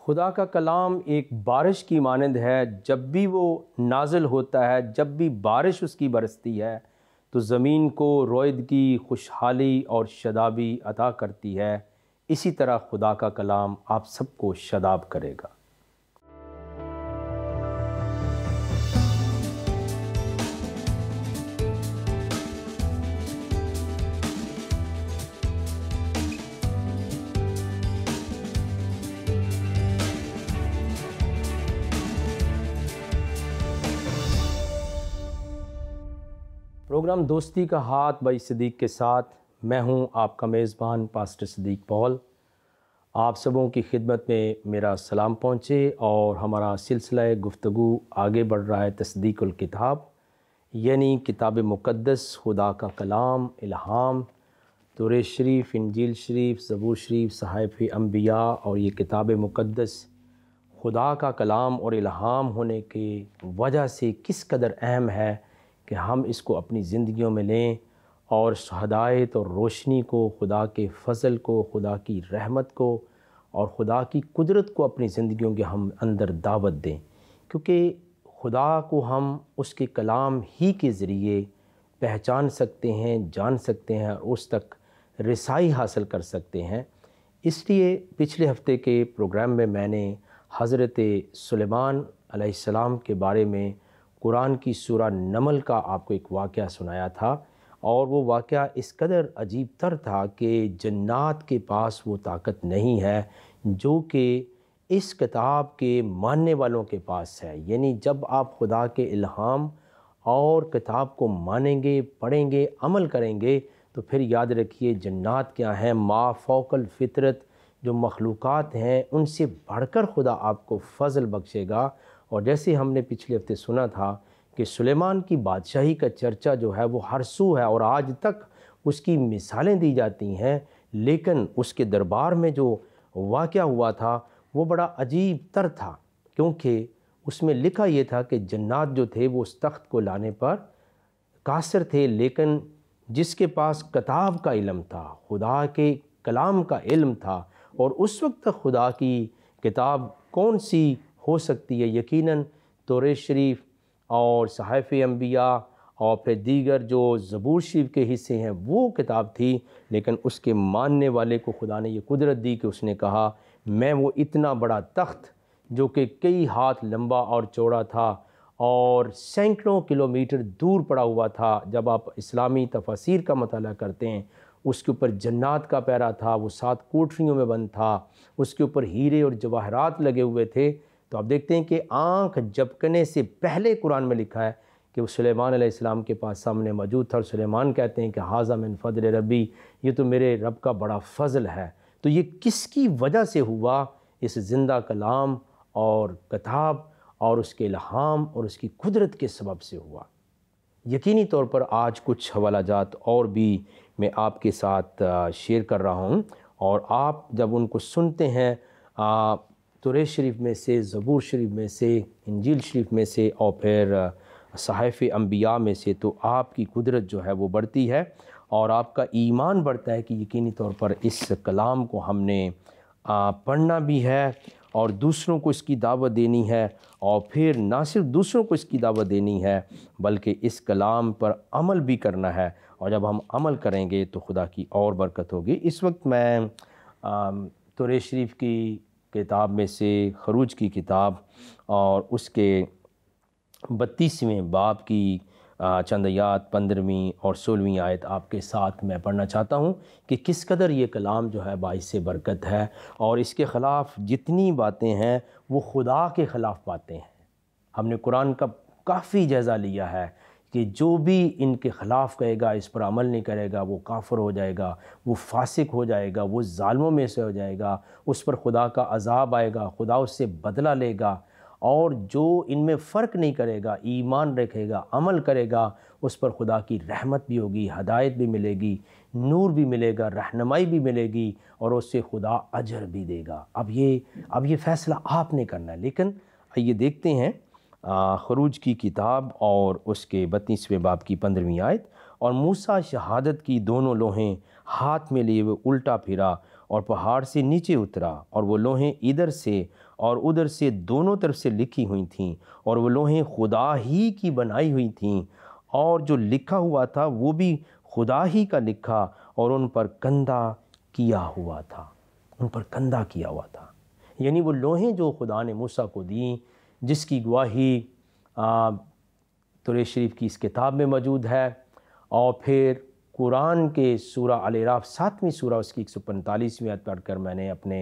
خدا کا کلام ایک بارش کی مانند ہے، جب بھی وہ نازل ہوتا ہے، جب بھی بارش اس کی برستی ہے تو زمین کو رویدگی، خوشحالی اور شادابی عطا کرتی ہے۔ اسی طرح خدا کا کلام آپ سب کو شاداب کرے گا۔ پروگرام دوستی کا ہاتھ بائی صدیق کے ساتھ میں ہوں آپ کا میزبان پاسٹر صدیق پال۔ آپ سبوں کی خدمت میں میرا سلام پہنچے اور ہمارا سلسلہ گفتگو آگے بڑھ رہا ہے تصدیق الکتاب، یعنی کتاب مقدس، خدا کا کلام، الہام، تورات شریف، انجیل شریف، زبور شریف، صحائف انبیاء، اور یہ کتاب مقدس خدا کا کلام اور الہام ہونے کی وجہ سے کس قدر اہم ہے کہ ہم اس کو اپنی زندگیوں میں لیں اور ہدایت اور روشنی کو، خدا کے فضل کو، خدا کی رحمت کو اور خدا کی قدرت کو اپنی زندگیوں کے ہم اندر دعوت دیں، کیونکہ خدا کو ہم اس کے کلام ہی کے ذریعے پہچان سکتے ہیں، جان سکتے ہیں اور اس تک رسائی حاصل کر سکتے ہیں۔ اس لیے پچھلے ہفتے کے پروگرام میں میں نے حضرت سلیمان علیہ السلام کے بارے میں قرآن کی سورہ نمل کا آپ کو ایک واقعہ سنایا تھا، اور وہ واقعہ اس قدر عجیب تر تھا کہ جنات کے پاس وہ طاقت نہیں ہے جو کہ اس کتاب کے ماننے والوں کے پاس ہے۔ یعنی جب آپ خدا کے الہام اور کتاب کو مانیں گے، پڑھیں گے، عمل کریں گے تو پھر یاد رکھیے جنات کیا ہیں، ما فوق الفطرت جو مخلوقات ہیں ان سے بڑھ کر خدا آپ کو فضل بخشے گا۔ اور جیسے ہم نے پچھلے ہفتے سنا تھا کہ سلیمان کی بادشاہی کا چرچا جو ہے وہ ہر سو ہے اور آج تک اس کی مثالیں دی جاتی ہیں، لیکن اس کے دربار میں جو واقعہ ہوا تھا وہ بڑا عجیب تر تھا، کیونکہ اس میں لکھا یہ تھا کہ جنات جو تھے وہ اس تخت کو لانے پر قاصر تھے، لیکن جس کے پاس کتاب کا علم تھا، خدا کے کلام کا علم تھا، اور اس وقت تک خدا کی کتاب کون سی ہو سکتی ہے؟ یقیناً تورات شریف اور صحائف انبیاء اور پھر دیگر جو زبور شریف کے حصے ہیں وہ کتاب تھی، لیکن اس کے ماننے والے کو خدا نے یہ قدرت دی کہ اس نے کہا میں وہ اتنا بڑا تخت جو کہ کئی ہاتھ لمبا اور چوڑا تھا اور سینکڑوں کلومیٹر دور پڑا ہوا تھا، جب آپ اسلامی تفاسیر کا مطالعہ کرتے ہیں اس کے اوپر جنات کا پیرا تھا، وہ 7 کوٹریوں میں بند تھا، اس کے اوپر ہیرے اور جواہرات لگے ہوئے تھے، تو آپ دیکھتے ہیں کہ آنکھ جھپکنے سے پہلے قرآن میں لکھا ہے کہ وہ سلیمان علیہ السلام کے پاس سامنے موجود تھا، اور سلیمان کہتے ہیں کہ ھذا من فضل ربی، یہ تو میرے رب کا بڑا فضل ہے۔ تو یہ کس کی وجہ سے ہوا؟ اس زندہ کلام اور کتاب اور اس کے الہام اور اس کی قدرت کے سبب سے ہوا۔ یقینی طور پر آج کچھ حوالہ جات اور بھی میں آپ کے ساتھ شیئر کر رہا ہوں، اور آپ جب ان کو سنتے ہیں تورات شریف میں سے، زبور شریف میں سے، انجیل شریف میں سے اور پھر صحائف انبیاء میں سے، تو آپ کی قدرت جو ہے وہ بڑھتی ہے اور آپ کا ایمان بڑھتا ہے کہ یقینی طور پر اس کلام کو ہم نے پڑھنا بھی ہے اور دوسروں کو اس کی دعوت دینی ہے، اور پھر نہ صرف دوسروں کو اس کی دعوت دینی ہے بلکہ اس کلام پر عمل بھی کرنا ہے، اور جب ہم عمل کریں گے تو خدا کی اور برکت ہوگی۔ اس وقت میں تورات شریف کی کتاب میں سے خروج کی کتاب اور اس کے 32ویں باب کی چند آیات 15ویں اور 16ویں آیت آپ کے ساتھ میں پڑھنا چاہتا ہوں کہ کس قدر یہ کلام جو ہے باعث برکت ہے، اور اس کے خلاف جتنی باتیں ہیں وہ خدا کے خلاف باتیں ہیں۔ ہم نے قرآن کا کافی جائزہ لیا ہے کہ جو بھی ان کے خلاف کہے گا، اس پر عمل نہیں کرے گا، وہ کافر ہو جائے گا، وہ فاسق ہو جائے گا، وہ ظالموں میں سے ہو جائے گا، اس پر خدا کا عذاب آئے گا، خدا اس سے بدلہ لے گا، اور جو ان میں فرق نہیں کرے گا، ایمان رکھے گا، عمل کرے گا، اس پر خدا کی رحمت بھی ہوگی، ہدایت بھی ملے گی، نور بھی ملے گا، رہنمائی بھی ملے گی، اور اس سے خدا اجر بھی دے گا۔ اب یہ فیصلہ آپ نے کرنا ہے۔ لیکن آئیے دیکھتے ہیں خروج کی کتاب اور اس کے 32ویں باب کی 15ویں آیت۔ اور موسیٰ شہادت کی دونوں لوہیں ہاتھ میں لیے ہوئے الٹا پھرا اور پہاڑ سے نیچے اترا، اور وہ لوحیں ادھر سے اور ادھر سے دونوں طرف سے لکھی ہوئی تھیں، اور وہ لوحیں خدا ہی کی بنائی ہوئی تھیں، اور جو لکھا ہوا تھا وہ بھی خدا ہی کا لکھا، اور ان پر کندہ کیا ہوا تھا، ان پر کندہ کیا ہوا تھا۔ یعنی وہ لوحیں جو خدا نے موسیٰ کو دیں، جس کی گواہی تورات شریف کی اس کتاب میں موجود ہے، اور پھر قرآن کے سورہ الاعراف 7ویں سورہ اس کی 145ویں آیت پڑھ کر میں نے اپنے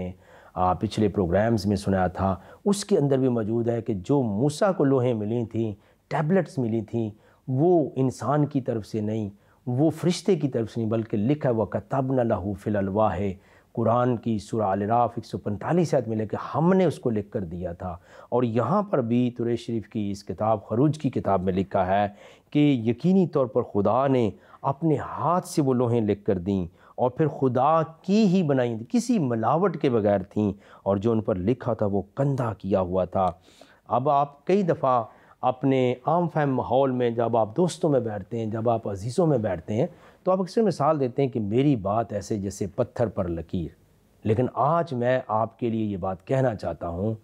پچھلے پروگرامز میں سنایا تھا، اس کے اندر بھی موجود ہے کہ جو موسیٰ کو لوحیں ملی تھیں، ٹیبلٹس ملی تھیں، وہ انسان کی طرف سے نہیں، وہ فرشتے کی طرف سے نہیں، بلکہ لکھا ہوا وَكَتَبْنَا لَهُ فِي الْأَلْوَاحِ، قرآن کی سورہ الاعراف 145 آیت میں لے کہ ہم نے اس کو لکھ کر دیا تھا۔ اور یہاں پر بھی تورات شریف کی اس کتاب خروج کی کتاب میں لکھا ہے کہ یقینی طور پر خدا نے اپنے ہاتھ سے وہ لوحیں لکھ کر دیں، اور پھر خدا کی ہی بنائی تھیں، کسی ملاوٹ کے بغیر تھیں، اور جو ان پر لکھا تھا وہ کندہ کیا ہوا تھا۔ اب آپ کئی دفعہ اپنے عام فہم ماحول میں جب آپ دوستوں میں بیٹھتے ہیں، جب آپ عزیزوں میں بیٹھتے ہیں، تو آپ اکثر مثال دیتے ہیں کہ میری بات ایسے جیسے پتھر پر لکیر۔ لیکن آج میں آپ کے لیے یہ بات کہنا چاہتا ہوں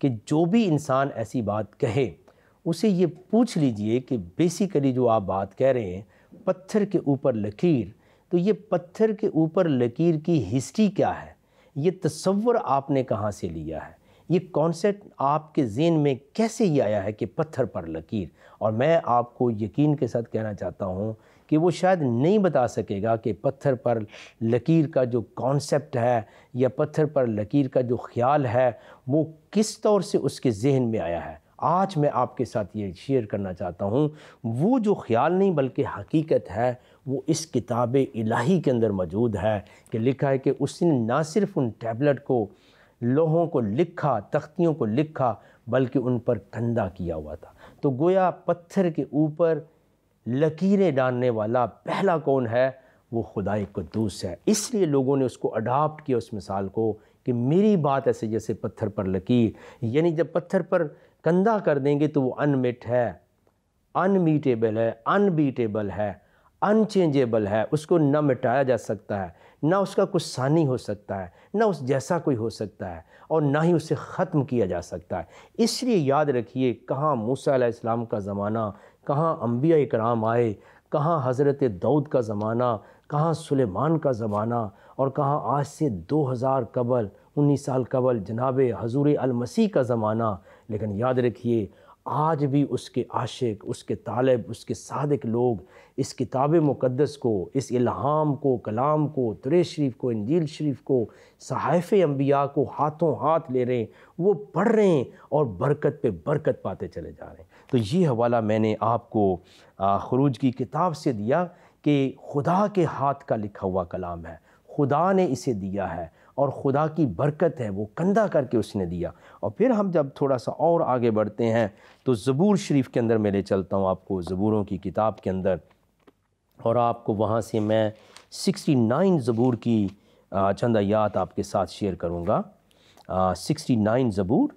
کہ جو بھی انسان ایسی بات کہے، اسے یہ پوچھ لیجئے کہ بیسیکلی جو آپ بات کہہ رہے ہیں پتھر کے اوپر لکیر، تو یہ پتھر کے اوپر لکیر کی ہسٹری کیا ہے؟ یہ تصور آپ نے کہاں سے لیا ہے؟ یہ کانسیپٹ آپ کے ذہن میں کیسے یہ آیا ہے کہ پتھر پر لکیر؟ اور میں آپ کو یقین کے ساتھ کہنا چاہتا ہوں کہ وہ شاید نہیں بتا سکے گا کہ پتھر پر لکیر کا جو کانسیپٹ ہے یا پتھر پر لکیر کا جو خیال ہے وہ کس طور سے اس کے ذہن میں آیا ہے۔ آج میں آپ کے ساتھ یہ شیئر کرنا چاہتا ہوں، وہ جو خیال نہیں بلکہ حقیقت ہے، وہ اس کتاب الہی کے اندر موجود ہے کہ لکھا ہے کہ اس نے نہ صرف ان ٹیبلٹ کو، لوحوں کو لکھا، تختیوں کو لکھا، بلکہ ان پر کندہ کیا ہوا تھا۔ تو گویا پتھر کے اوپر لکیریں ڈالنے والا پہلا کون ہے؟ وہ خدائے قدوس ہے۔ اس لیے لوگوں نے اس کو اڈاپٹ کیا اس مثال کو کہ میری بات ایسے جیسے پتھر پر لکیر، یعنی جب پتھر پر کندہ کر دیں گے تو وہ انمٹ ہے، انمیٹیبل ہے، انبیٹیبل ہے، انچینجیبل ہے، اس کو نہ مٹایا جا سکتا ہے، نہ اس کا کوئی ثانی ہو سکتا ہے، نہ اس جیسا کوئی ہو سکتا ہے، اور نہ ہی اسے ختم کیا جا سکتا ہے۔ اس لیے یاد رکھیے، کہاں موسیٰ علیہ السلام کا زمانہ، کہاں انبیاء کرام آئے، کہاں حضرت داؤد کا زمانہ، کہاں سلیمان کا زمانہ، اور کہاں آج سے 2000 قبل 19 سال قبل جناب حضور المسیح کا زمانہ۔ لیکن یاد رکھیے، آج بھی اس کے عاشق، اس کے طالب، اس کے صادق لوگ اس کتاب مقدس کو، اس الہام کو، کلام کو، تورات شریف کو، انجیل شریف کو، صحائف انبیاء کو ہاتھوں ہاتھ لے رہے ہیں، وہ پڑھ رہے ہیں اور برکت پہ برکت پاتے چلے جا رہے ہیں۔ تو یہ حوالہ میں نے آپ کو خروج کی کتاب سے دیا کہ خدا کے ہاتھ کا لکھا ہوا کلام ہے، خدا نے اسے دیا ہے، اور خدا کی برکت ہے، وہ کندہ کر کے اس نے دیا۔ اور پھر ہم جب تھوڑا سا اور آگے بڑھتے ہیں تو زبور شریف کے اندر میں لے چلتا ہوں آپ کو، زبوروں کی کتاب کے اندر، اور آپ کو وہاں سے میں 69 زبور کی چند آیات آپ کے ساتھ شیئر کروں گا۔ 69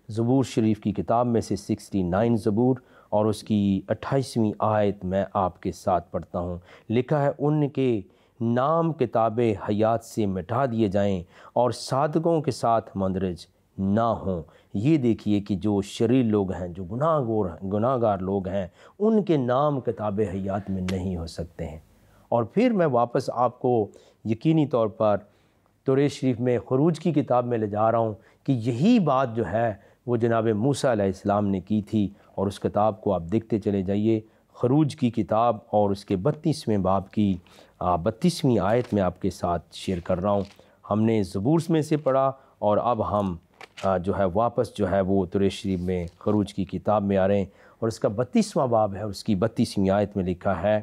زبور شریف کی کتاب میں سے 69 زبور، اور اس کی 28ویں آیت میں آپ کے ساتھ پڑھتا ہوں۔ لکھا ہے، ان کے نام کتاب حیات سے مٹا دیے جائیں اور صادقوں کے ساتھ مندرج نہ ہوں۔ یہ دیکھیے کہ جو شریر لوگ ہیں، جو گناہ گار لوگ ہیں، ان کے نام کتاب حیات میں نہیں ہو سکتے ہیں۔ اور پھر میں واپس آپ کو یقینی طور پر تورات شریف میں خروج کی کتاب میں لے جا رہا ہوں کہ یہی بات جو ہے وہ جناب موسیٰ علیہ السلام نے کی تھی، اور اس کتاب کو آپ دیکھتے چلے جائیے۔ خروج کی کتاب اور اس کے 32ویں باب کی 32ویں آیت میں آپ کے ساتھ شیئر کر رہا ہوں۔ ہم نے زبور میں سے پڑھا، اور اب ہم جو ہے واپس جو ہے وہ تورات شریف میں خروج کی کتاب میں آ رہے ہیں، اور اس کا 32واں باب ہے، اس کی 32ویں آیت میں لکھا ہے،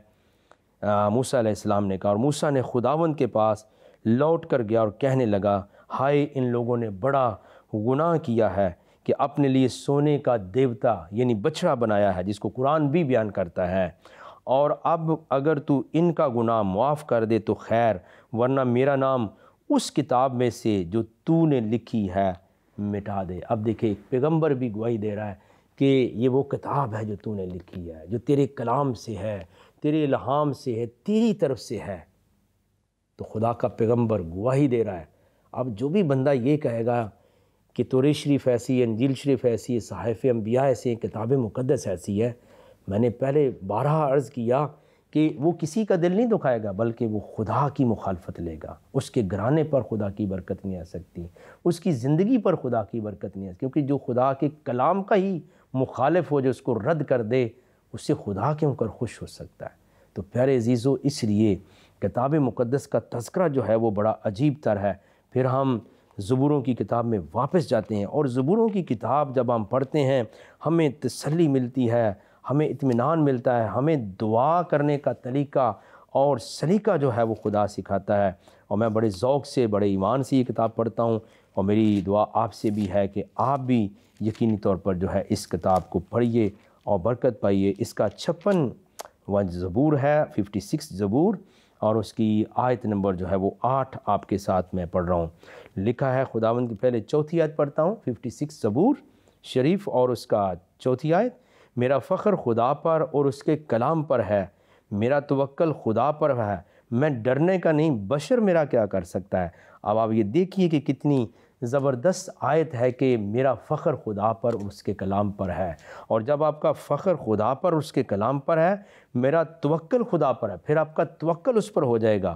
موسیٰ علیہ السلام نے کہا، اور موسیٰ نے خداوند کے پاس لوٹ کر گیا اور کہنے لگا، ہائے ان لوگوں نے بڑا گناہ کیا ہے کہ اپنے لیے سونے کا دیوتا یعنی بچڑا بنایا ہے، جس کو قرآن بھی بیان کرتا ہے، اور اب اگر تو ان کا گناہ معاف کر دے تو خیر، ورنہ میرا نام اس کتاب میں سے جو تو نے لکھی ہے مٹا دے۔ اب دیکھیں، ایک پیغمبر بھی گواہی دے رہا ہے کہ یہ وہ کتاب ہے جو تو نے لکھی ہے، جو تیرے کلام سے ہے، تیرے الہام سے ہے، تیری طرف سے ہے۔ تو خدا کا پیغمبر گواہی دے رہا ہے اب جو بھی بندہ یہ کہے گا کہ تورات شریف ایسی ہے، انجیل شریف ایسی ہے، صحائف انبیاء ایسے ہیں، کتاب مقدس ایسی ہے، میں نے پہلے بارہا عرض کیا کہ وہ کسی کا دل نہیں دکھائے گا، بلکہ وہ خدا کی مخالفت لے گا۔ اس کے گھرانے پر خدا کی برکت نہیں آ سکتی، اس کی زندگی پر خدا کی برکت نہیں آ سکتی، کیونکہ جو خدا کے کلام کا ہی مخالف ہو، جو اس کو رد کر دے، اس سے خدا کیوں کر خوش ہو سکتا ہے؟ تو پیارے عزیزو، اس لیے کتاب مقدس کا تذکرہ جو ہے وہ بڑا عجیب تر ہے۔ پھر ہم زبوروں کی کتاب میں واپس جاتے ہیں، اور زبوروں کی کتاب جب ہم پڑھتے ہیں ہمیں تسلی ملتی ہے، ہمیں اطمینان ملتا ہے، ہمیں دعا کرنے کا طریقہ اور سلیقہ جو ہے وہ خدا سکھاتا ہے۔ اور میں بڑے ذوق سے، بڑے ایمان سے یہ کتاب پڑھتا ہوں، اور میری دعا آپ سے بھی ہے کہ آپ بھی یقینی طور پر جو ہے اس کتاب کو پڑھیے اور برکت پائیے۔ اس کا 56واں زبور ہے، 56 زبور، اور اس کی آیت نمبر جو ہے وہ 8 آپ کے ساتھ میں پڑھ رہا ہوں۔ لکھا ہے، خداوند کی پہلے چوتھی آیت پڑھتا ہوں، 56 زبور شریف اور اس کا چوتھی آیت۔ میرا فخر خدا پر اور اس کے کلام پر ہے، میرا توکل خدا پر ہے، میں ڈرنے کا نہیں، بشر میرا کیا کر سکتا ہے۔ اب آپ یہ دیکھیے کہ کتنی زبردست آیت ہے کہ میرا فخر خدا پر اور اس کے کلام پر ہے، اور جب آپ کا فخر خدا پر اور اس کے کلام پر ہے، میرا توکل خدا پر ہے، پھر آپ کا توکل اس پر ہو جائے گا،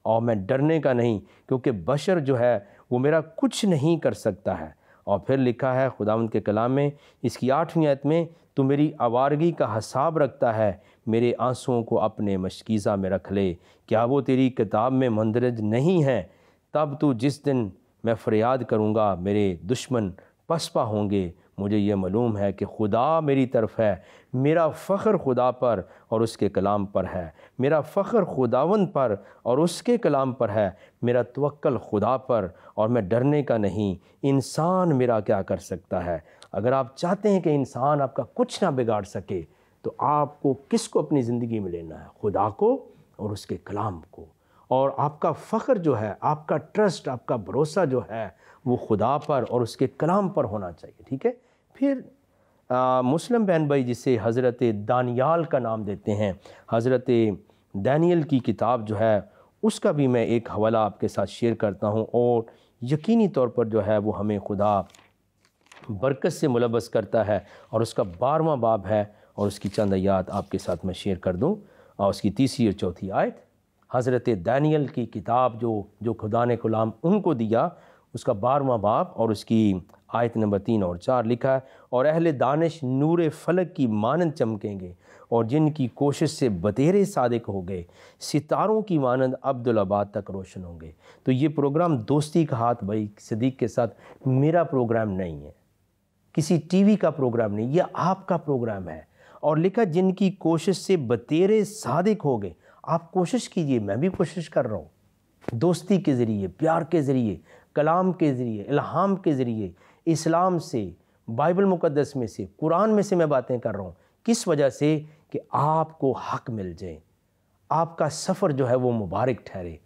اور میں ڈرنے کا نہیں، کیونکہ بشر جو ہے وہ میرا کچھ نہیں کر سکتا ہے۔ اور پھر لکھا ہے خداوند کے کلام میں، اس کی 8ویں آیت میں، تو میری آوارگی کا حساب رکھتا ہے، میرے آنسوؤں کو اپنے مشکیزہ میں رکھ لے، کیا وہ تیری کتاب میں مندرج نہیں ہے؟ تب تو جس دن میں فریاد کروں گا میرے دشمن پسپا ہوں گے۔ مجھے یہ معلوم ہے کہ خدا میری طرف ہے، میرا فخر خدا پر اور اس کے کلام پر ہے، میرا فخر خداوند پر اور اس کے کلام پر ہے، میرا توکل خدا پر، اور میں ڈرنے کا نہیں۔ انسان میرا کیا کر سکتا ہے؟ اگر آپ چاہتے ہیں کہ انسان آپ کا کچھ نہ بگاڑ سکے، تو آپ کو کس کو اپنی زندگی میں لینا ہے؟ خدا کو اور اس کے کلام کو، اور آپ کا فخر جو ہے، آپ کا ٹرسٹ، آپ کا بھروسہ جو ہے وہ خدا پر اور اس کے کلام پر ہونا چاہیے، ٹھیک ہے؟ پھر مسلم بہن بھائی جسے حضرت دانیال کا نام دیتے ہیں، حضرت دانیل کی کتاب جو ہے اس کا بھی میں ایک حوالہ آپ کے ساتھ شیئر کرتا ہوں، اور یقینی طور پر جو ہے وہ ہمیں خدا برکت سے ملبس کرتا ہے، اور اس کا 12واں باب ہے، اور اس کی چند آیات آپ کے ساتھ میں شیئر کر دوں، اور اس کی 3 اور 4 آیت۔ حضرت دانیل کی کتاب جو خدا نے کلام ان کو دیا، اس کا 12واں باب اور اس کی آیت نمبر 3 اور 4 لکھا ہے، اور اہل دانش نور فلک کی مانند چمکیں گے، اور جن کی کوشش سے بتیرے صادق ہو گئے، ستاروں کی مانند عبدالآباد تک روشن ہوں گے۔ تو یہ پروگرام دوستی کا ہاتھ بھائی صدیق کے ساتھ میرا پروگرام نہیں ہے، کسی ٹی وی کا پروگرام نہیں، یہ آپ کا پروگرام ہے۔ اور لکھا جن کی کوشش سے بتیرے صادق ہو گئے۔ آپ کوشش کیجئے، میں بھی کوشش کر رہا ہوں، دوستی کے ذریعے، پیار کے ذریعے، کلام کے ذریعے، الہام کے ذریعے، اسلام سے، بائبل مقدس میں سے، قرآن میں سے میں باتیں کر رہا ہوں۔ کس وجہ سے؟ کہ آپ کو حق مل جائے، آپ کا سفر جو ہے وہ مبارک ٹھہرے،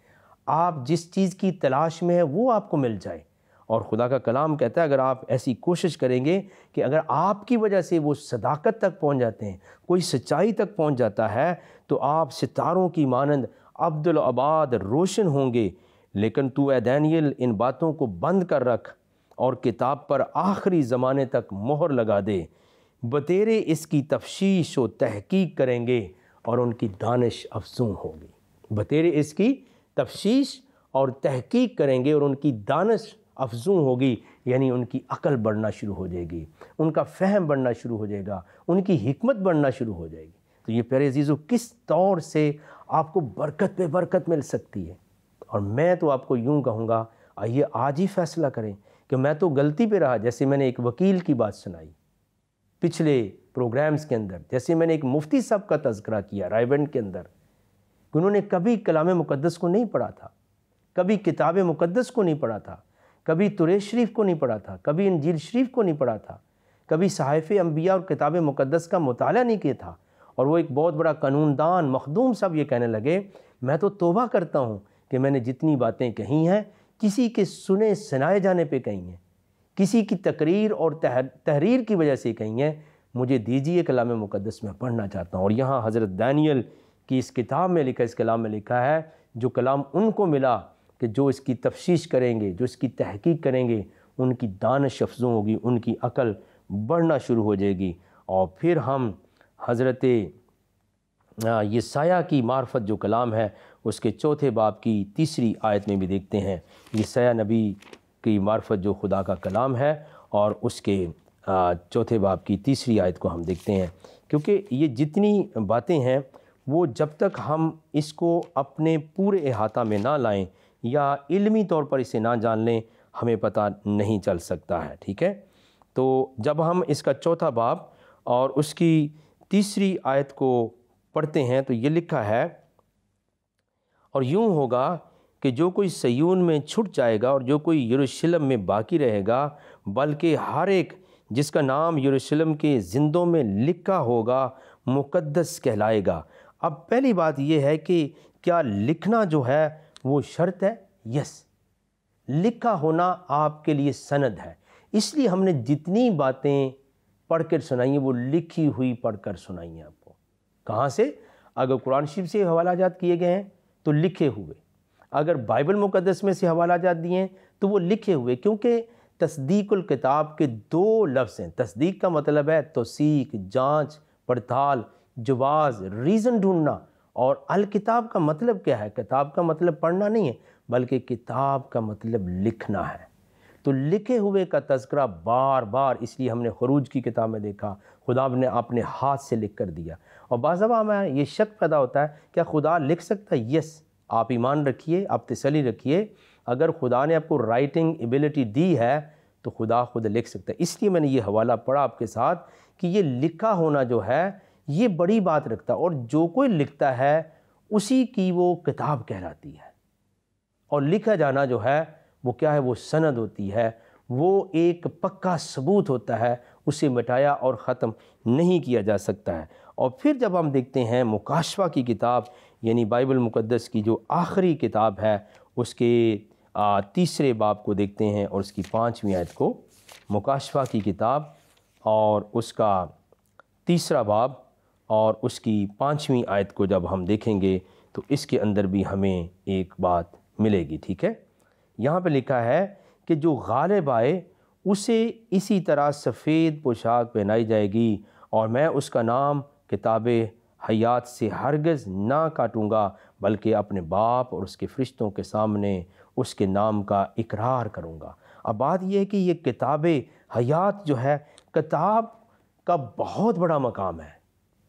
آپ جس چیز کی تلاش میں ہے وہ آپ کو مل جائے۔ اور خدا کا کلام کہتا ہے اگر آپ ایسی کوشش کریں گے کہ اگر آپ کی وجہ سے وہ صداقت تک پہنچ جاتے ہیں، کوئی سچائی تک پہنچ جاتا ہے، تو آپ ستاروں کی مانند عبدالآباد روشن ہوں گے۔ لیکن تو اے دانیل ان باتوں کو بند کر رکھ اور کتاب پر آخری زمانے تک مہر لگا دے، بتیرے اس کی تفتیش و تحقیق کریں گے اور ان کی دانش افزوں ہوگی۔ بتیرے اس کی تفتیش اور تحقیق کریں گے اور ان کی دانش افزوں ہوگی، یعنی ان کی عقل بڑھنا شروع ہو جائے گی، ان کا فہم بڑھنا شروع ہو جائے گا، ان کی حکمت بڑھنا شروع ہو جائے گی۔ تو یہ پیارے عزیزو کس طور سے آپ کو برکت پہ برکت مل سکتی ہے۔ اور میں تو آپ کو یوں کہوں گا، آئیے آج ہی فیصلہ کریں کہ میں تو غلطی پہ رہا، جیسے میں نے ایک وکیل کی بات سنائی پچھلے پروگرامز کے اندر، جیسے میں نے ایک مفتی صاحب کا تذکرہ کیا رائے بند کے اندر، کہ انہوں نے کبھی کلام مقدس کو نہیں پڑھا تھا، کبھی کتاب مقدس کو نہیں پڑھا تھا، کبھی تورات شریف کو نہیں پڑھا تھا، کبھی انجیل شریف کو نہیں پڑھا تھا، کبھی صحائف انبیاء اور کتاب مقدس کا مطالعہ نہیں کیا تھا، اور وہ ایک بہت بڑا قانون دان مخدوم صاحب یہ کہنے لگے، میں تو توبہ کرتا ہوں کہ میں نے جتنی باتیں کہی ہیں کسی کے سنے سنائے جانے پہ کہی ہیں، کسی کی تقریر اور تحریر کی وجہ سے کہی ہیں، مجھے دیجیے کلام مقدس میں پڑھنا چاہتا ہوں۔ اور یہاں حضرت دانیل کی اس کتاب میں لکھا، اس کلام میں لکھا ہے جو کلام ان کو ملا کہ جو اس کی تفتیش کریں گے، جو اس کی تحقیق کریں گے، ان کی دانش افزوں ہوگی، ان کی عقل بڑھنا شروع ہو جائے گی۔ اور پھر ہم حضرت یسایہ کی معرفت جو کلام ہے اس کے 4 باب کی 3 آیت میں بھی دیکھتے ہیں، یسایہ نبی کی معرفت جو خدا کا کلام ہے، اور اس کے 4 باب کی 3 آیت کو ہم دیکھتے ہیں، کیونکہ یہ جتنی باتیں ہیں وہ جب تک ہم اس کو اپنے پورے احاطہ میں نہ لائیں یا علمی طور پر اسے نہ جان لیں، ہمیں پتہ نہیں چل سکتا ہے، ٹھیک ہے۔ تو جب ہم اس کا 4 باب اور اس کی 3 آیت کو پڑھتے ہیں تو یہ لکھا ہے، اور یوں ہوگا کہ جو کوئی صیون میں چھٹ جائے گا اور جو کوئی یروشلم میں باقی رہے گا، بلکہ ہر ایک جس کا نام یروشلم کے زندوں میں لکھا ہوگا مقدس کہلائے گا۔ اب پہلی بات یہ ہے کہ کیا لکھنا جو ہے وہ شرط ہے؟ یس، لکھا ہونا آپ کے لیے سند ہے۔ اس لیے ہم نے جتنی باتیں پڑھ کر سنائی ہیں وہ لکھی ہوئی پڑھ کر سنائی ہیں آپ کو۔ کہاں سے؟ اگر قرآن شریف سے حوالہ جات کیے گئے ہیں تو لکھے ہوئے، اگر بائبل مقدس میں سے حوالہ جات دیے ہیں تو وہ لکھے ہوئے، کیونکہ تصدیق الکتاب کے 2 لفظ ہیں۔ تصدیق کا مطلب ہے توثیق، جانچ پڑتال، جواز، ریزن ڈھونڈنا، اور الکتاب کا مطلب کیا ہے؟ کتاب کا مطلب پڑھنا نہیں ہے، بلکہ کتاب کا مطلب لکھنا ہے۔ تو لکھے ہوئے کا تذکرہ بار بار، اس لیے ہم نے خروج کی کتاب میں دیکھا خدا نے اپنے ہاتھ سے لکھ کر دیا۔ اور بعض دفعہ ہمیں یہ شک پیدا ہوتا ہے کیا خدا لکھ سکتا ہے؟ یس، آپ ایمان رکھیے، آپ تسلی رکھیے، اگر خدا نے آپ کو رائٹنگ ایبلٹی دی ہے تو خدا خود لکھ سکتا ہے۔ اس لیے میں نے یہ حوالہ پڑھا آپ کے ساتھ کہ یہ لکھا ہونا جو ہے یہ بڑی بات رکھتا ہے، اور جو کوئی لکھتا ہے اسی کی وہ کتاب کہلاتی ہے، اور لکھا جانا جو ہے وہ کیا ہے؟ وہ سند ہوتی ہے، وہ ایک پکا ثبوت ہوتا ہے، اسے مٹایا اور ختم نہیں کیا جا سکتا ہے۔ اور پھر جب ہم دیکھتے ہیں مکاشفہ کی کتاب، یعنی بائبل مقدس کی جو آخری کتاب ہے، اس کے 3 باب کو دیکھتے ہیں اور اس کی 5ویں آیت کو، مکاشفہ کی کتاب اور اس کا 3 باب اور اس کی 5ویں آیت کو جب ہم دیکھیں گے تو اس کے اندر بھی ہمیں ایک بات ملے گی، ٹھیک ہے۔ یہاں پہ لکھا ہے کہ جو غالب آئے اسے اسی طرح سفید پوشاک پہنائی جائے گی، اور میں اس کا نام کتاب حیات سے ہرگز نہ کاٹوں گا، بلکہ اپنے باپ اور اس کے فرشتوں کے سامنے اس کے نام کا اقرار کروں گا۔ اب بات یہ ہے کہ یہ کتاب حیات جو ہے، کتاب کا بہت بڑا مقام ہے،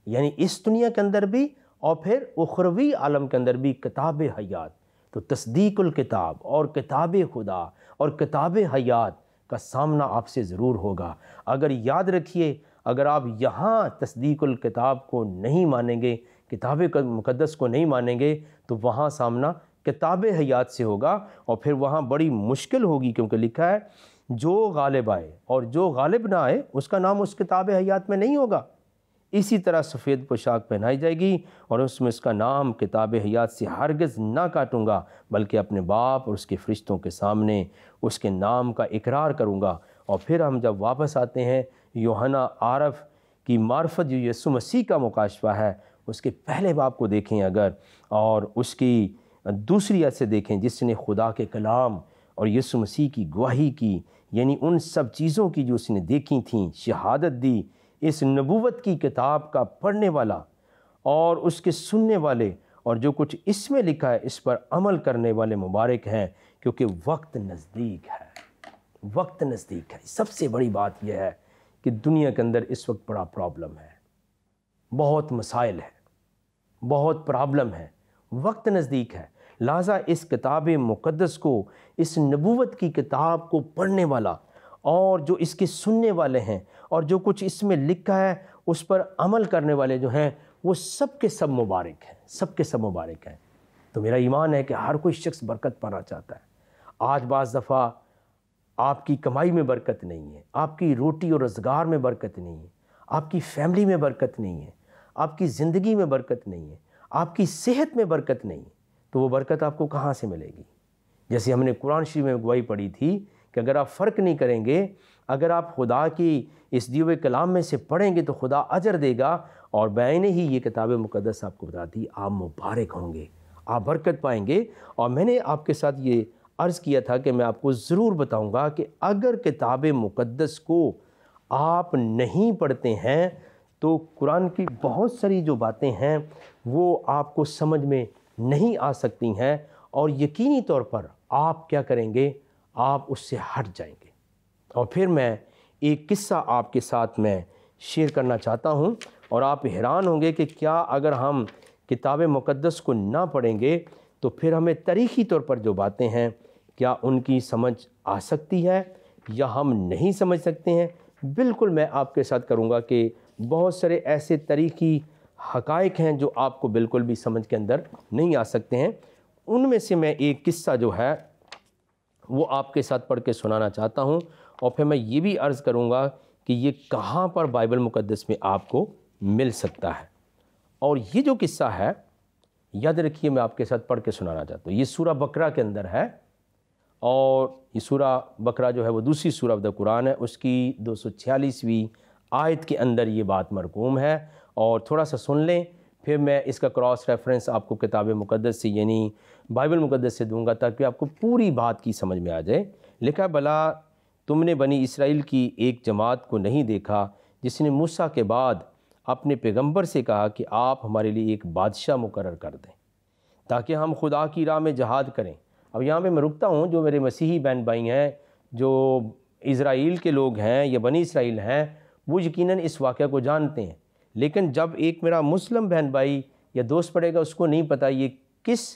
یعنی اس دنیا کے اندر بھی اور پھر اخروی عالم کے اندر بھی کتاب حیات۔ تو تصدیق الکتاب اور کتاب خدا اور کتاب حیات کا سامنا آپ سے ضرور ہوگا۔ اگر یاد رکھیے، اگر آپ یہاں تصدیق الکتاب کو نہیں مانیں گے، کتاب مقدس کو نہیں مانیں گے، تو وہاں سامنا کتاب حیات سے ہوگا، اور پھر وہاں بڑی مشکل ہوگی، کیونکہ لکھا ہے جو غالب آئے، اور جو غالب نہ آئے اس کا نام اس کتاب حیات میں نہیں ہوگا۔ اسی طرح سفید پوشاک پہنائی جائے گی، اور اس میں اس کا نام کتاب حیات سے ہرگز نہ کاٹوں گا، بلکہ اپنے باپ اور اس کے فرشتوں کے سامنے اس کے نام کا اقرار کروں گا۔ اور پھر ہم جب واپس آتے ہیں یوحنا عارف کی معرفت جو یسوع مسیح کا مکاشفہ ہے، اس کے پہلے باب کو دیکھیں اگر، اور اس کی 2 آیت سے دیکھیں، جس نے خدا کے کلام اور یسوع مسیح کی گواہی کی، یعنی ان سب چیزوں کی جو اس نے دیکھی تھیں، شہادت دی، اس نبوت کی کتاب کا پڑھنے والا اور اس کے سننے والے، اور جو کچھ اس میں لکھا ہے اس پر عمل کرنے والے مبارک ہیں، کیونکہ وقت نزدیک ہے۔ وقت نزدیک ہے۔ سب سے بڑی بات یہ ہے کہ دنیا کے اندر اس وقت بڑا پرابلم ہے، بہت مسائل ہے، بہت پرابلم ہے، وقت نزدیک ہے۔ لہٰذا اس کتاب مقدس کو، اس نبوت کی کتاب کو پڑھنے والا اور جو اس کے سننے والے ہیں، اور جو کچھ اس میں لکھا ہے اس پر عمل کرنے والے جو ہیں، وہ سب کے سب مبارک ہیں، سب کے سب مبارک ہیں۔ تو میرا ایمان ہے کہ ہر کوئی شخص برکت پانا چاہتا ہے۔ آج بعض دفعہ آپ کی کمائی میں برکت نہیں ہے، آپ کی روٹی اور روزگار میں برکت نہیں ہے، آپ کی فیملی میں برکت نہیں ہے، آپ کی زندگی میں برکت نہیں ہے، آپ کی صحت میں برکت نہیں ہے، تو وہ برکت آپ کو کہاں سے ملے گی؟ جیسے ہم نے قرآن شریف میں گواہی پڑھی تھی کہ اگر آپ فرق نہیں کریں گے، اگر آپ خدا کی اس دیے ہوئے کلام میں سے پڑھیں گے تو خدا اجر دے گا، اور بعین ہی یہ کتاب مقدس آپ کو بتاتی آپ مبارک ہوں گے، آپ برکت پائیں گے۔ اور میں نے آپ کے ساتھ یہ عرض کیا تھا کہ میں آپ کو ضرور بتاؤں گا کہ اگر کتاب مقدس کو آپ نہیں پڑھتے ہیں تو قرآن کی بہت ساری جو باتیں ہیں وہ آپ کو سمجھ میں نہیں آ سکتی ہیں، اور یقینی طور پر آپ کیا کریں گے، آپ اس سے ہٹ جائیں گے۔ اور پھر میں ایک قصہ آپ کے ساتھ میں شیئر کرنا چاہتا ہوں، اور آپ حیران ہوں گے کہ کیا اگر ہم کتاب مقدس کو نہ پڑھیں گے تو پھر ہمیں تاریخی طور پر جو باتیں ہیں کیا ان کی سمجھ آ سکتی ہے یا ہم نہیں سمجھ سکتے ہیں۔ بالکل میں آپ کے ساتھ کروں گا کہ بہت سارے ایسے تاریخی حقائق ہیں جو آپ کو بالکل بھی سمجھ کے اندر نہیں آ سکتے ہیں۔ ان میں سے میں ایک قصہ جو ہے وہ آپ کے ساتھ پڑھ کے سنانا چاہتا ہوں، اور پھر میں یہ بھی عرض کروں گا کہ یہ کہاں پر بائبل مقدس میں آپ کو مل سکتا ہے۔ اور یہ جو قصہ ہے یاد رکھیے میں آپ کے ساتھ پڑھ کے سنانا چاہتا ہوں۔ یہ سورہ بقرہ کے اندر ہے، اور یہ سورہ بقرہ جو ہے وہ دوسری سورہ آف دا قرآن ہے، اس کی 246ویں آیت کے اندر یہ بات مرقوم ہے۔ اور تھوڑا سا سن لیں، پھر میں اس کا کراس ریفرنس آپ کو کتاب مقدس سے یعنی بائبل مقدس سے دوں گا تاکہ آپ کو پوری بات کی سمجھ میں آ جائے۔ لکھا، بھلا تم نے بنی اسرائیل کی ایک جماعت کو نہیں دیکھا جس نے موسیٰ کے بعد اپنے پیغمبر سے کہا کہ آپ ہمارے لیے ایک بادشاہ مقرر کر دیں تاکہ ہم خدا کی راہ میں جہاد کریں۔ اب یہاں پہ میں رکتا ہوں، جو میرے مسیحی بہن بھائی ہیں جو اسرائیل کے لوگ ہیں یا بنی اسرائیل ہیں وہ یقیناً اس واقعہ کو جانتے ہیں، لیکن جب ایک میرا مسلم بہن بھائی یا دوست پڑھے گا اس کو نہیں پتہ یہ کس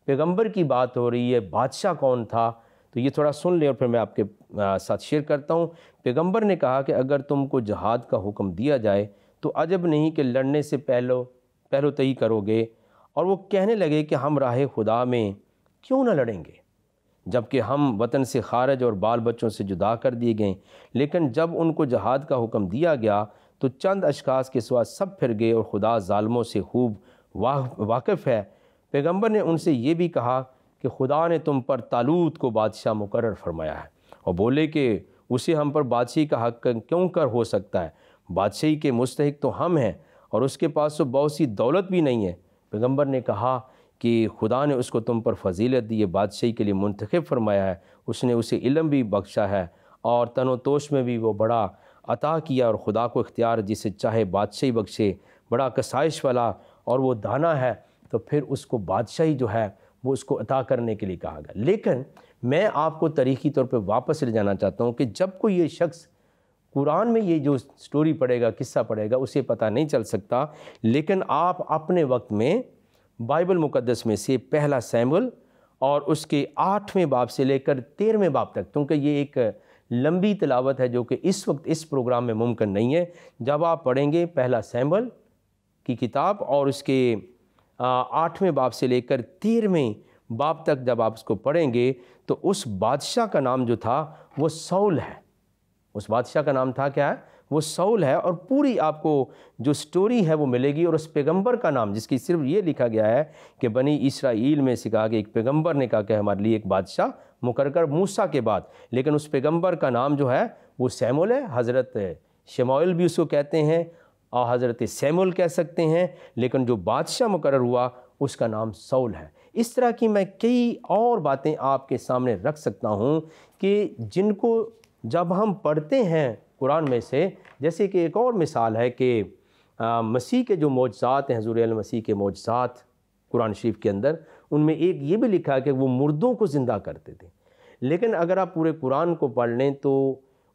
پیغمبر کی بات ہو رہی ہے، بادشاہ کون تھا، تو یہ تھوڑا سن لیں اور پھر میں آپ کے ساتھ شیئر کرتا ہوں۔ پیغمبر نے کہا کہ اگر تم کو جہاد کا حکم دیا جائے تو عجب نہیں کہ لڑنے سے پہلو تہی کرو گے۔ اور وہ کہنے لگے کہ ہم راہ خدا میں کیوں نہ لڑیں گے جبکہ ہم وطن سے خارج اور بال بچوں سے جدا کر دیے گئے۔ لیکن جب ان کو جہاد کا حکم دیا گیا تو چند اشخاص کے سوا سب پھر گئے، اور خدا ظالموں سے خوب واقف ہے۔ پیغمبر نے ان سے یہ بھی کہا کہ خدا نے تم پر طالوت کو بادشاہ مقرر فرمایا ہے، اور بولے کہ اسے ہم پر بادشاہی کا حق کیوں کر ہو سکتا ہے، بادشاہی کے مستحق تو ہم ہیں اور اس کے پاس تو بہت سی دولت بھی نہیں ہے۔ پیغمبر نے کہا کہ خدا نے اس کو تم پر فضیلت دی، بادشاہی کے لیے منتخب فرمایا ہے، اس نے اسے علم بھی بخشا ہے اور تن و توش میں بھی وہ بڑا عطا کیا، اور خدا کو اختیار جسے چاہے بادشاہی بخشے، بڑا کسائش والا اور وہ دانا ہے، تو پھر اس کو بادشاہی جو ہے وہ اس کو عطا کرنے کے لیے کہا گیا۔ لیکن میں آپ کو تاریخی طور پہ واپس لے جانا چاہتا ہوں کہ جب کوئی یہ شخص قرآن میں یہ جو سٹوری پڑھے گا، قصہ پڑھے گا، اسے پتہ نہیں چل سکتا، لیکن آپ اپنے وقت میں بائبل مقدس میں سے پہلا سیموئیل اور اس کے 8ویں باب سے لے کر 13ویں باب تک، کیونکہ یہ ایک لمبی تلاوت ہے جو کہ اس وقت اس پروگرام میں ممکن نہیں ہے، جب آپ پڑھیں گے پہلا سیموئیل کی کتاب اور اس کے 8ویں باب سے لے کر 13ویں باب تک جب آپ اس کو پڑھیں گے تو اس بادشاہ کا نام جو تھا وہ سول ہے۔ اس بادشاہ کا نام تھا کیا ہے؟ وہ سول ہے، اور پوری آپ کو جو سٹوری ہے وہ ملے گی، اور اس پیغمبر کا نام جس کی صرف یہ لکھا گیا ہے کہ بنی اسرائیل میں سے کہا کہ ایک پیغمبر نے کہا کہ ہمارے لیے ایک بادشاہ مقرر کر موسیٰ کے بعد، لیکن اس پیغمبر کا نام جو ہے وہ سیموئیل ہے۔ حضرت شموئیل بھی اس کو کہتے ہیں اور حضرت سیموئیل کہہ سکتے ہیں، لیکن جو بادشاہ مقرر ہوا اس کا نام سول ہے۔ اس طرح کی میں کئی اور باتیں آپ کے سامنے رکھ سکتا ہوں کہ جن کو جب ہم پڑھتے ہیں قرآن میں سے، جیسے کہ ایک اور مثال ہے کہ مسیح کے جو معجزات ہیں، حضور علیہ مسیح کے معجزات قرآن شریف کے اندر، ان میں ایک یہ بھی لکھا ہے کہ وہ مردوں کو زندہ کرتے تھے۔ لیکن اگر آپ پورے قرآن کو پڑھ لیں تو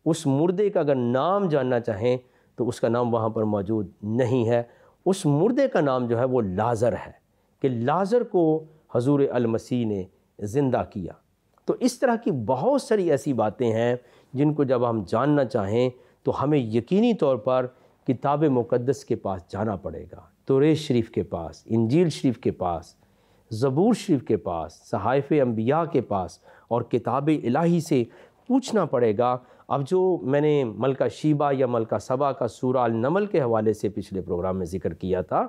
اس مردے کا اگر نام جاننا چاہیں تو اس کا نام وہاں پر موجود نہیں ہے۔ اس مردے کا نام جو ہے وہ لازر ہے، کہ لازر کو حضور المسیح نے زندہ کیا۔ تو اس طرح کی بہت ساری ایسی باتیں ہیں جن کو جب ہم جاننا چاہیں تو ہمیں یقینی طور پر کتاب مقدس کے پاس جانا پڑے گا، توریت شریف کے پاس، انجیل شریف کے پاس، زبور شریف کے پاس، صحائف انبیاء کے پاس، اور کتاب الہی سے پوچھنا پڑے گا۔ اب جو میں نے ملکہ شیبہ یا ملکہ سبا کا سورہ النمل کے حوالے سے پچھلے پروگرام میں ذکر کیا تھا،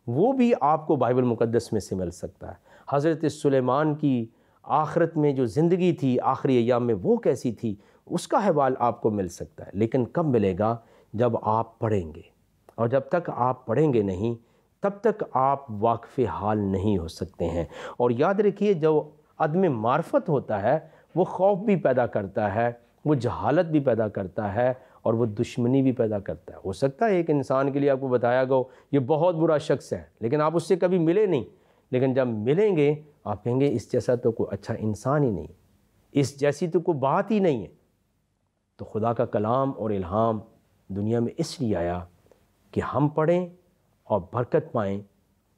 وہ بھی آپ کو بائبل مقدس میں سے مل سکتا ہے۔ حضرت سلیمان کی آخرت میں جو زندگی تھی، آخری ایام میں وہ کیسی تھی، اس کا حوال آپ کو مل سکتا ہے، لیکن کب ملے گا؟ جب آپ پڑھیں گے، اور جب تک آپ پڑھیں گے نہیں تب تک آپ واقف حال نہیں ہو سکتے ہیں۔ اور یاد رکھیے، جو عدم معرفت ہوتا ہے وہ خوف بھی پیدا کرتا ہے، وہ جہالت بھی پیدا کرتا ہے، اور وہ دشمنی بھی پیدا کرتا ہے۔ ہو سکتا ہے ایک انسان کے لیے آپ کو بتایا گا یہ بہت برا شخص ہے، لیکن آپ اس سے کبھی ملے نہیں، لیکن جب ملیں گے آپ کہیں گے اس جیسا تو کوئی اچھا انسان ہی نہیں، اس جیسی تو کوئی بات ہی نہیں ہے۔ تو خدا کا کلام اور الہام دنیا میں اس لیے آیا کہ ہم پڑھیں اور برکت پائیں،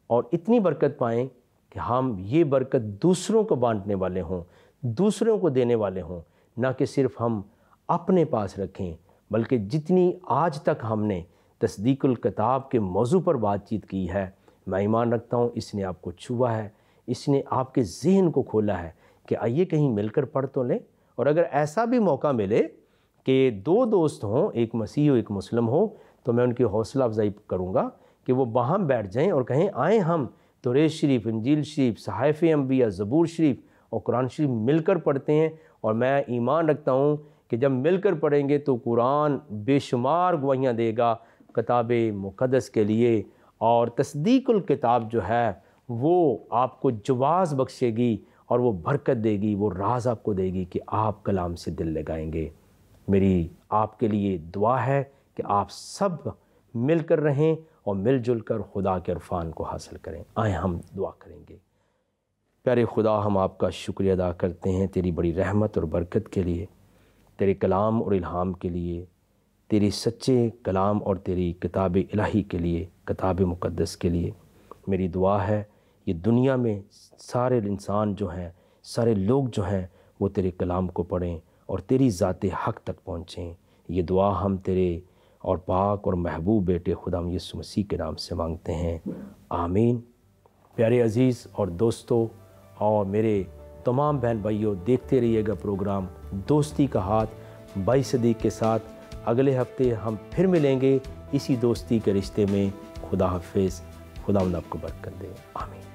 اور اتنی برکت پائیں کہ ہم یہ برکت دوسروں کو بانٹنے والے ہوں، دوسروں کو دینے والے ہوں، نہ کہ صرف ہم اپنے پاس رکھیں، بلکہ جتنی آج تک ہم نے تصدیق الکتاب کے موضوع پر بات چیت کی ہے، میں ایمان رکھتا ہوں اس نے آپ کو چھوا ہے، اس نے آپ کے ذہن کو کھولا ہے کہ آئیے کہیں مل کر پڑھ تو لیں۔ اور اگر ایسا بھی موقع ملے کہ دو دوست ہوں، ایک مسیحی ہو ایک مسلم ہو، تو میں ان کی حوصلہ افزائی کروں گا کہ وہ باہم بیٹھ جائیں اور کہیں آئیں ہم توریت شریف، انجیل شریف، صحائف انبیاء، زبور شریف اور قرآن شریف مل کر پڑھتے ہیں۔ اور میں ایمان رکھتا ہوں کہ جب مل کر پڑھیں گے تو قرآن بے شمار گواہیاں دے گا کتاب مقدس کے لیے، اور تصدیق الکتاب جو ہے وہ آپ کو جواز بخشے گی اور وہ برکت دے گی، وہ راز آپ کو دے گی کہ آپ کلام سے دل لگائیں گے۔ میری آپ کے لیے دعا ہے کہ آپ سب مل کر رہیں اور مل جل کر خدا کے عرفان کو حاصل کریں۔ آئیں ہم دعا کریں گے۔ پیارے خدا، ہم آپ کا شکریہ ادا کرتے ہیں تیری بڑی رحمت اور برکت کے لیے، تیرے کلام اور الہام کے لیے، تیری سچے کلام اور تیری کتاب الہی کے لیے، کتاب مقدس کے لیے۔ میری دعا ہے یہ دنیا میں سارے انسان جو ہیں، سارے لوگ جو ہیں، وہ تیرے کلام کو پڑھیں اور تیری ذات حق تک پہنچیں۔ یہ دعا ہم تیرے اور پاک اور محبوب بیٹے خدا یسوع مسیح کے نام سے مانگتے ہیں، آمین۔ پیارے عزیز اور دوستو اور میرے تمام بہن بھائیوں، دیکھتے رہیے گا پروگرام دوستی کا ہاتھ بائی صدیق کے ساتھ۔ اگلے ہفتے ہم پھر ملیں گے اسی دوستی کے رشتے میں۔ خدا حافظ، خدا آپ کو برکت دے، آمین۔